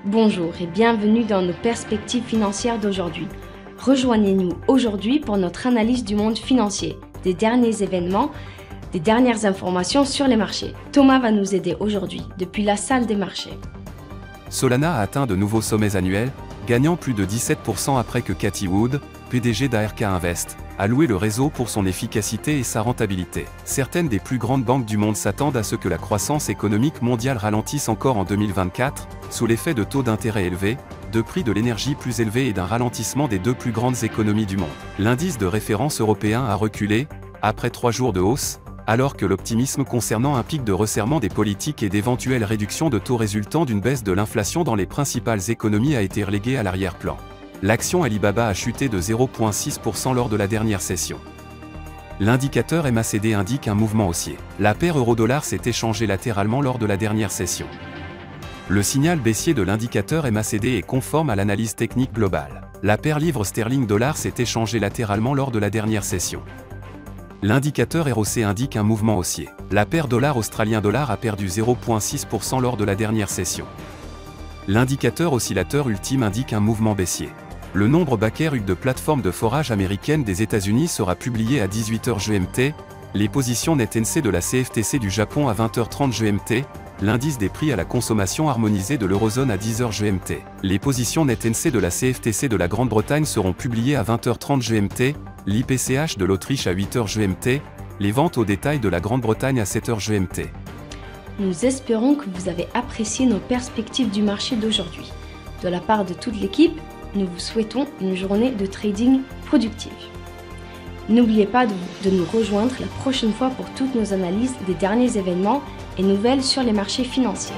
Bonjour et bienvenue dans nos perspectives financières d'aujourd'hui. Rejoignez-nous aujourd'hui pour notre analyse du monde financier, des derniers événements, des dernières informations sur les marchés. Thomas va nous aider aujourd'hui depuis la salle des marchés. Solana a atteint de nouveaux sommets annuels, gagnant plus de 17% après que Cathie Wood, PDG d'ARK Invest, a loué le réseau pour son efficacité et sa rentabilité. Certaines des plus grandes banques du monde s'attendent à ce que la croissance économique mondiale ralentisse encore en 2024, sous l'effet de taux d'intérêt élevés, de prix de l'énergie plus élevés et d'un ralentissement des deux plus grandes économies du monde. L'indice de référence européen a reculé, après 3 jours de hausse, alors que l'optimisme concernant un pic de resserrement des politiques et d'éventuelles réductions de taux résultant d'une baisse de l'inflation dans les principales économies a été relégué à l'arrière-plan. L'action Alibaba a chuté de 0,6% lors de la dernière session. L'indicateur MACD indique un mouvement haussier. La paire euro-dollar s'est échangée latéralement lors de la dernière session. Le signal baissier de l'indicateur MACD est conforme à l'analyse technique globale. La paire livre sterling-dollar s'est échangée latéralement lors de la dernière session. L'indicateur ROC indique un mouvement haussier. La paire dollar australien-dollar a perdu 0,6% lors de la dernière session. L'indicateur oscillateur ultime indique un mouvement baissier. Le nombre Baker de plateformes de forage américaines des États-Unis sera publié à 18h GMT, les positions net NC de la CFTC du Japon à 20h30 GMT, l'indice des prix à la consommation harmonisé de l'Eurozone à 10h GMT. Les positions net NC de la CFTC de la Grande-Bretagne seront publiées à 20h30 GMT, l'IPCH de l'Autriche à 8h GMT, les ventes au détail de la Grande-Bretagne à 7h GMT. Nous espérons que vous avez apprécié nos perspectives du marché d'aujourd'hui. De la part de toute l'équipe, nous vous souhaitons une journée de trading productive. N'oubliez pas de nous rejoindre la prochaine fois pour toutes nos analyses des derniers événements et nouvelles sur les marchés financiers.